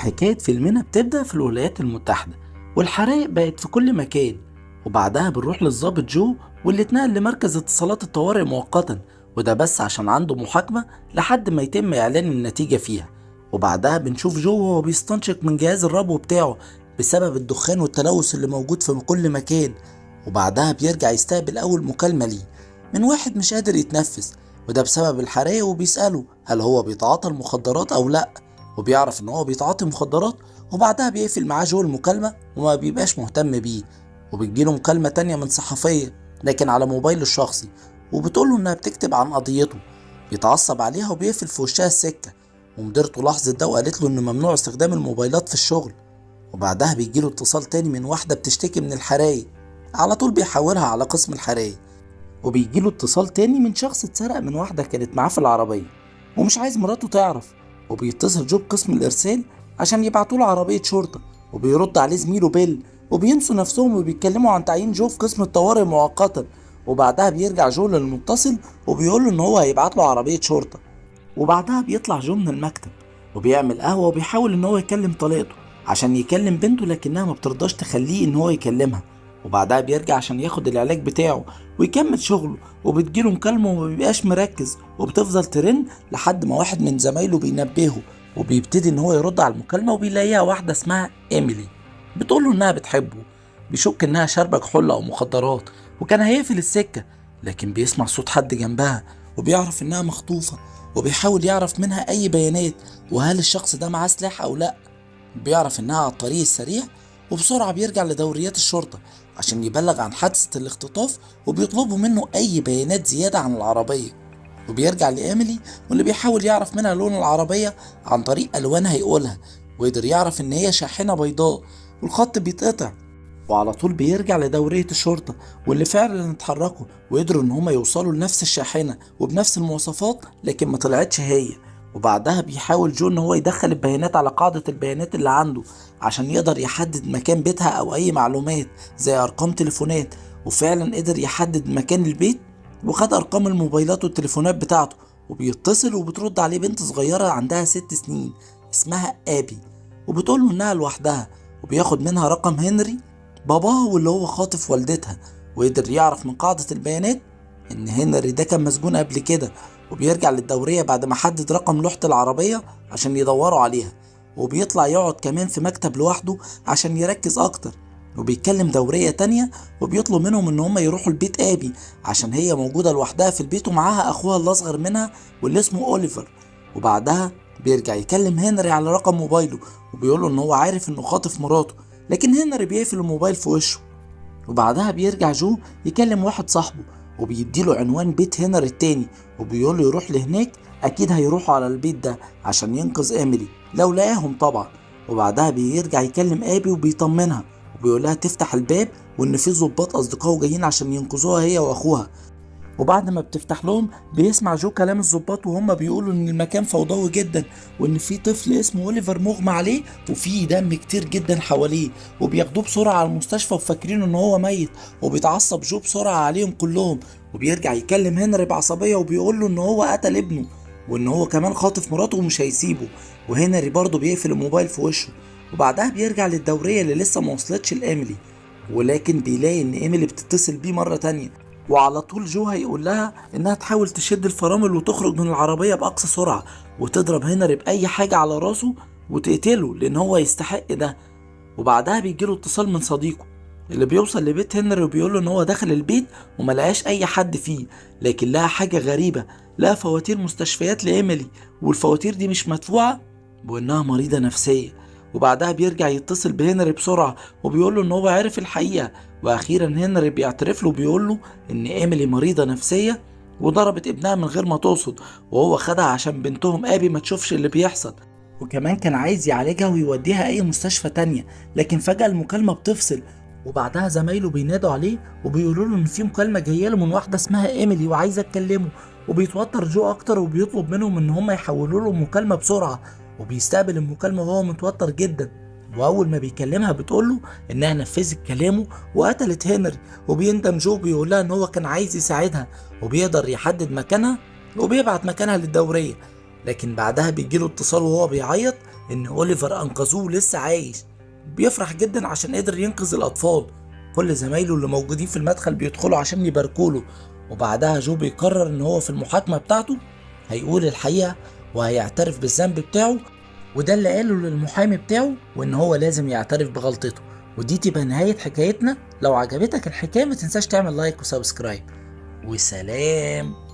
حكاية فيلمنا بتبدأ في الولايات المتحدة، والحرائق بقت في كل مكان. وبعدها بنروح للضابط جو، واللي اتنقل لمركز اتصالات الطوارئ مؤقتا، وده بس عشان عنده محاكمة لحد ما يتم إعلان النتيجة فيها. وبعدها بنشوف جو وهو بيستنشق من جهاز الربو بتاعه بسبب الدخان والتلوث اللي موجود في كل مكان. وبعدها بيرجع يستقبل أول مكالمة ليه من واحد مش قادر يتنفس، وده بسبب الحرائق، وبيسأله هل هو بيتعاطى المخدرات أو لأ، وبيعرف ان هو بيتعاطي مخدرات. وبعدها بيقفل معاه جو المكالمة وما بيبقاش مهتم بيه. وبتجيله مكالمة تانية من صحفية لكن على موبايله الشخصي، وبتقوله انها بتكتب عن قضيته. بيتعصب عليها وبيقفل في وشها السكة، ومديرته لاحظت ده وقالت له ان ممنوع استخدام الموبايلات في الشغل. وبعدها بيجيله اتصال تاني من واحدة بتشتكي من الحرايق، على طول بيحولها على قسم الحرايق. وبيجيله اتصال تاني من شخص اتسرق من واحدة كانت معاه في العربية ومش عايز مراته تعرف، وبيتصل جو بقسم الإرسال عشان يبعتوله عربية شرطة. وبيرد عليه زميله بيل، وبينسوا نفسهم وبيتكلموا عن تعيين جو في قسم الطوارئ مؤقتا. وبعدها بيرجع جو للمتصل وبيقوله إن هو هيبعت له عربية شرطة. وبعدها بيطلع جو من المكتب وبيعمل قهوة، وبيحاول إن هو يكلم طليقته عشان يكلم بنته، لكنها ما بترضاش تخليه إن هو يكلمها. وبعدها بيرجع عشان ياخد العلاج بتاعه ويكمل شغله، وبتجيله مكالمة ومبيبقاش مركز، وبتفضل ترن لحد ما واحد من زمايله بينبهه. وبيبتدي ان هو يرد على المكالمة، وبيلاقيها واحدة اسمها ايميلي بتقوله انها بتحبه. بيشك انها شاربة كحول او مخدرات، وكان هيقفل السكة، لكن بيسمع صوت حد جنبها وبيعرف انها مخطوفة. وبيحاول يعرف منها اي بيانات، وهل الشخص ده معاه سلاح او لا. بيعرف انها على الطريق السريع، وبسرعة بيرجع لدوريات الشرطة عشان يبلغ عن حادثة الاختطاف، وبيطلبوا منه أي بيانات زيادة عن العربية. وبيرجع لإيميلي، واللي بيحاول يعرف منها لون العربية عن طريق ألوانها يقولها، وقدر يعرف إن هي شاحنة بيضاء. والخط بيتقطع، وعلى طول بيرجع لدورية الشرطة، واللي فعلا اتحركوا وقدروا إن هما يوصلوا لنفس الشاحنة وبنفس المواصفات، لكن ما طلعتش هي. وبعدها بيحاول جو إن هو يدخل البيانات على قاعدة البيانات اللي عنده عشان يقدر يحدد مكان بيتها أو أي معلومات زي أرقام تليفونات. وفعلا قدر يحدد مكان البيت، وخد أرقام الموبايلات والتليفونات بتاعته. وبيتصل، وبترد عليه بنت صغيرة عندها 6 سنين اسمها آبي، وبتقوله إنها لوحدها. وبياخد منها رقم هنري باباها واللي هو خاطف والدتها، وقدر يعرف من قاعدة البيانات إن هنري ده كان مسجون قبل كده. وبيرجع للدورية بعد ما حدد رقم لوحة العربية عشان يدوروا عليها. وبيطلع يقعد كمان في مكتب لوحده عشان يركز أكتر، وبيتكلم دورية تانية، وبيطلب منهم إن هم يروحوا البيت آبي عشان هي موجودة لوحدها في البيت، ومعاها أخوها اللي أصغر منها واللي اسمه أوليفر. وبعدها بيرجع يكلم هنري على رقم موبايله، وبيقوله إن هو عارف إنه خاطف مراته، لكن هنري بيقفل الموبايل في وشه. وبعدها بيرجع جو يكلم واحد صاحبه، وبيديله عنوان بيت هنري التاني، وبيقوله يروح لهناك، أكيد هيروحوا على البيت ده عشان ينقذ إيميلي لو لقاهم طبعا. وبعدها بيرجع يكلم آبي وبيطمنها، وبيقولها تفتح الباب وإن في ضباط أصدقائه جايين عشان ينقذوها هي وأخوها. وبعد ما بتفتح لهم بيسمع جو كلام الضباط وهم بيقولوا ان المكان فوضوي جدا، وان في طفل اسمه اوليفر مغمى عليه وفي دم كتير جدا حواليه، وبياخدوه بسرعه على المستشفى وفاكرين ان هو ميت. وبيتعصب جو بسرعه عليهم كلهم، وبيرجع يكلم هنري بعصبيه وبيقول له ان هو قتل ابنه، وان هو كمان خاطف مراته ومش هيسيبه. وهنري برضه بيقفل الموبايل في وشه. وبعدها بيرجع للدوريه اللي لسه ما وصلتش لايميلي، ولكن بيلاقي ان ايميلي بتتصل بيه مره تانية. وعلى طول جو هيقول لها انها تحاول تشد الفرامل وتخرج من العربية باقصى سرعة، وتضرب هنري باي حاجة على راسه وتقتله لان هو يستحق ده. وبعدها بيجيله اتصال من صديقه اللي بيوصل لبيت هنري، وبيقوله ان هو دخل البيت وملقاش اي حد فيه، لكن لقى حاجة غريبة، لقى فواتير مستشفيات لإيميلي، والفواتير دي مش مدفوعة، وانها مريضة نفسية. وبعدها بيرجع يتصل بهنري بسرعة وبيقوله ان هو عرف الحقيقة. واخيرا هنري بيعترف له وبيقوله ان ايميلي مريضة نفسية وضربت ابنها من غير ما تقصد، وهو خدها عشان بنتهم ابي ما تشوفش اللي بيحصل، وكمان كان عايز يعالجها ويوديها اي مستشفى تانية. لكن فجأة المكالمة بتفصل، وبعدها زمايله بينادوا عليه وبيقولوا له ان في مكالمة جايه له من واحدة اسمها ايميلي وعايزة تكلمه. وبيتوتر جو اكتر وبيطلب منهم ان هم يحولوا له المكالمة بسرعة، وبيستقبل المكالمة وهو متوتر جدا. واول ما بيكلمها بتقوله انها نفذت كلامه وقتلت هنري. وبيندم جو بيقولها ان هو كان عايز يساعدها، وبيقدر يحدد مكانها وبيبعت مكانها للدورية. لكن بعدها بيجيله اتصال وهو بيعيط ان اوليفر انقذوه ولسه عايش. بيفرح جدا عشان قدر ينقذ الاطفال. كل زمايله اللي موجودين في المدخل بيدخلوا عشان يباركوله. وبعدها جو بيقرر ان هو في المحاكمة بتاعته هيقول الحقيقة وهيعترف بالذنب بتاعه، وده اللي قاله للمحامي بتاعه، وان هو لازم يعترف بغلطته. ودي تبقى نهاية حكايتنا. لو عجبتك الحكاية ما تنساش تعمل لايك وسبسكرايب، وسلام.